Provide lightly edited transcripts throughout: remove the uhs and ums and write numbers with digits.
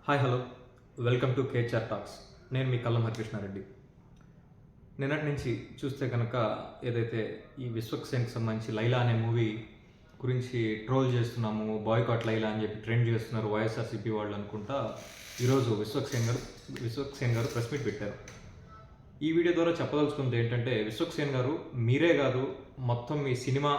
Hi hello welcome to కేచర్ talks. నేను మీ కల్లం హరికృష్ణారెడ్డి. నిన్నటి నుంచి చూస్తే కనుక ఏదైతే ఈ విశ్వక్సేన్కి సంబంధించి లైలా అనే మూవీ గురించి ట్రోల్ చేస్తున్నాము, బాయ్కాట్ లైలా అని చెప్పి ట్రెండ్ చేస్తున్నారు వైఎస్ఆర్సీపీ వాళ్ళు అనుకుంటా. ఈరోజు విశ్వక్సేన్ గారు ప్రెస్ మీట్ పెట్టారు. ఈ వీడియో ద్వారా చెప్పదలుచుకుంది ఏంటంటే, విశ్వక్సేన్ గారు మీరే కాదు, మొత్తం మీ సినిమా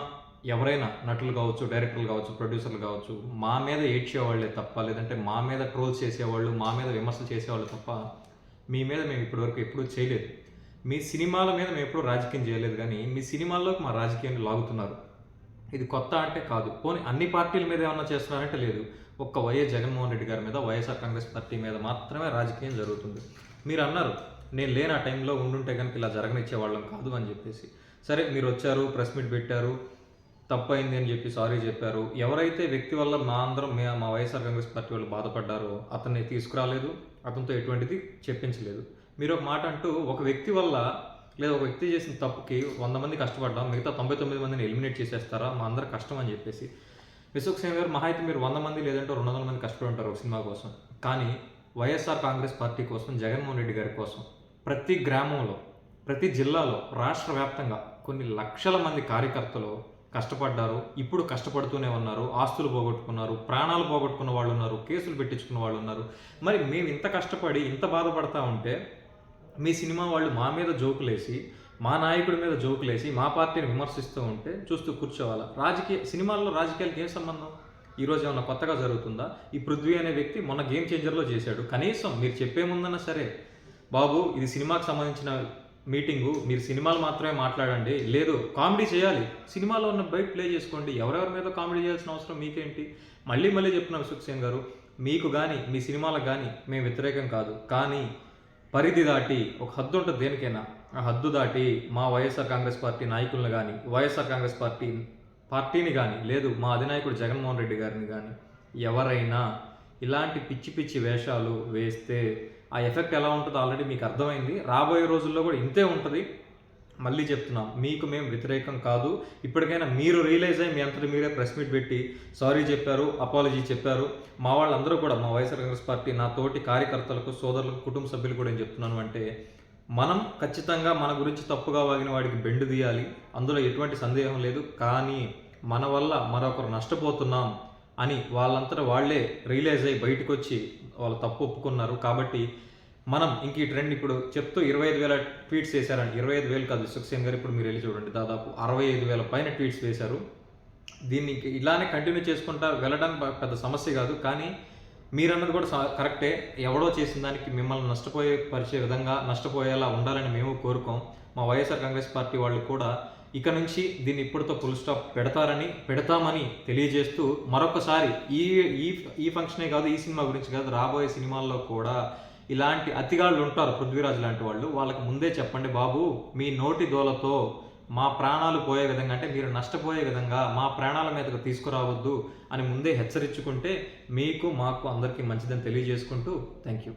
ఎవరైనా నటులు కావచ్చు, డైరెక్టర్లు కావచ్చు, ప్రొడ్యూసర్లు కావచ్చు, మా మీద ఏడ్చేవాళ్లే తప్ప, లేదంటే మా మీద ట్రోల్స్ చేసేవాళ్ళు, మా మీద విమర్శలు చేసేవాళ్ళు తప్ప మీ మీద మేము ఇప్పటివరకు ఎప్పుడూ చేయలేదు. మీ సినిమాల మీద మేము ఎప్పుడూ రాజకీయం చేయలేదు, కానీ మీ సినిమాల్లోకి మా రాజకీయాన్ని లాగుతున్నారు. ఇది కొత్త అంటే కాదు. పోనీ అన్ని పార్టీల మీద ఏమన్నా చేస్తున్నారంటే లేదు. ఒక్క వైఎస్ జగన్మోహన్ రెడ్డి గారి మీద, వైఎస్ఆర్ కాంగ్రెస్ పార్టీ మీద మాత్రమే రాజకీయం జరుగుతుంది. మీరు అన్నారు, నేను లేని ఆ టైంలో ఉండుంటే కనుక ఇలా జరగనిచ్చేవాళ్ళం కాదు అని చెప్పేసి. సరే, మీరు వచ్చారు, ప్రెస్ మీట్ పెట్టారు, తప్పైంది అని చెప్పి సారీ చెప్పారు. ఎవరైతే వ్యక్తి వల్ల మా వైఎస్ఆర్ కాంగ్రెస్ పార్టీ వాళ్ళు బాధపడ్డారో అతన్ని తీసుకురాలేదు, అతనితో ఎటువంటిది చెప్పించలేదు. మీరు ఒక మాట అంటూ, ఒక వ్యక్తి వల్ల లేదా ఒక వ్యక్తి చేసిన తప్పుకి 100 మంది కష్టపడ్డాం, మిగతా 99 మందిని ఎలిమినేట్ చేసేస్తారా, మా అందరి కష్టం అని చెప్పేసి. విశ్వక్సేన్ గారు మహా అయితే మీరు 100 మంది లేదంటే 200 మంది కష్టపడి ఉంటారు ఒక సినిమా కోసం. కానీ వైఎస్ఆర్ కాంగ్రెస్ పార్టీ కోసం, జగన్మోహన్ రెడ్డి గారి కోసం ప్రతి గ్రామంలో, ప్రతి జిల్లాలో, రాష్ట్ర వ్యాప్తంగా కొన్ని లక్షల మంది కార్యకర్తలు కష్టపడ్డారు. ఇప్పుడు కష్టపడుతూనే ఉన్నారు. ఆస్తులు పోగొట్టుకున్నారు, ప్రాణాలు పోగొట్టుకున్న వాళ్ళు ఉన్నారు, కేసులు పెట్టించుకున్న వాళ్ళు ఉన్నారు. మరి మేము ఇంత కష్టపడి ఇంత బాధపడతా ఉంటే మీ సినిమా వాళ్ళు మా మీద జోకులేసి, మా నాయకుడి మీద జోకులేసి, మా పార్టీని విమర్శిస్తూ ఉంటే చూస్తూ కూర్చోవాలా? సినిమాల్లో రాజకీయాలకు ఏం సంబంధం? ఈరోజు ఏమన్నా కొత్తగా జరుగుతుందా? ఈ పృథ్వీ అనే వ్యక్తి మొన్న గేమ్ చేంజర్లో చేశాడు. కనీసం మీరు చెప్పే ముందన్నా సరే, బాబు ఇది సినిమాకి సంబంధించిన మీటింగు, మీరు సినిమాలు మాత్రమే మాట్లాడండి, లేదు కామెడీ చేయాలి, సినిమాలో ఉన్న బయట ప్లే చేసుకోండి, ఎవరెవరి మీద కామెడీ చేయాల్సిన అవసరం మీకేంటి? మళ్ళీ చెప్తున్నా విశ్వక్సేన్ గారు, మీకు కానీ మీ సినిమాలకు కానీ మేము వ్యతిరేకం కాదు, కానీ పరిధి దాటి ఒక హద్దు ఉంటుంది దేనికైనా. ఆ హద్దు దాటి మా వైఎస్ఆర్ కాంగ్రెస్ పార్టీ నాయకులను కానీ, వైఎస్ఆర్ కాంగ్రెస్ పార్టీని కానీ, లేదు మా అధినాయకుడు జగన్మోహన్ రెడ్డి గారిని కానీ ఎవరైనా ఇలాంటి పిచ్చి పిచ్చి వేషాలు వేస్తే ఆ ఎఫెక్ట్ ఎలా ఉంటుందో ఆల్రెడీ మీకు అర్థమైంది. రాబోయే రోజుల్లో కూడా ఇంతే ఉంటుంది. మళ్ళీ చెప్తున్నాం, మీకు మేము వ్యతిరేకం కాదు. ఇప్పటికైనా మీరు రియలైజ్ అయ్యి మీ అంతటి మీరే ప్రెస్ మీట్ పెట్టి సారీ చెప్పారు, అపాలజీ చెప్పారు. మా వాళ్ళందరూ కూడా, మా వైఎస్ఆర్ కాంగ్రెస్ పార్టీ నా తోటి కార్యకర్తలకు, సోదరులకు, కుటుంబ సభ్యులు కూడా ఏం చెప్తున్నాను అంటే, మనం ఖచ్చితంగా మన గురించి తప్పుగా వాగిన వాడికి బెండు తీయాలి, అందులో ఎటువంటి సందేహం లేదు. కానీ మన వల్ల మరొకరు నష్టపోతున్నాం అని వాళ్ళంతటా వాళ్ళే రియలైజ్ అయ్యి బయటకు వచ్చి వాళ్ళు తప్పు ఒప్పుకున్నారు. కాబట్టి మనం ఇంక ఈ ట్రెండ్ ఇప్పుడు చెప్తూ 25,000 ట్వీట్స్ వేశారండి. 25,000 కాదు విశ్వక్సేన్ గారు, ఇప్పుడు మీరు వెళ్ళి చూడండి, దాదాపు 65,000 పైన ట్వీట్స్ వేశారు. దీన్ని ఇలానే కంటిన్యూ చేసుకుంటా వెళ్ళడానికి పెద్ద సమస్య కాదు. కానీ మీరన్నది కూడా కరెక్టే. ఎవడో చేసిన దానికి మిమ్మల్ని నష్టపోయేలా ఉండాలని మేము కోరుకోం. మా వైఎస్ఆర్ కాంగ్రెస్ పార్టీ వాళ్ళు కూడా ఇక నుంచి దీన్ని ఇప్పటితో ఫుల్ స్టాప్ పెడతామని తెలియజేస్తూ, మరొకసారి ఈ ఫంక్షనే కాదు, ఈ సినిమా గురించి కాదు, రాబోయే సినిమాల్లో కూడా ఇలాంటి అతిగాళ్ళు ఉంటారు, పృథ్వీరాజ్ లాంటి వాళ్ళు. వాళ్ళకి ముందే చెప్పండి, బాబు మీ నోటి దోలతో మా ప్రాణాలు పోయే విధంగా, అంటే మీరు నష్టపోయే విధంగా మా ప్రాణాల మీదకు తీసుకురావద్దు అని ముందే హెచ్చరించుకుంటే మీకు, మాకు, అందరికీ మంచిదని తెలియజేసుకుంటూ థ్యాంక్ యూ.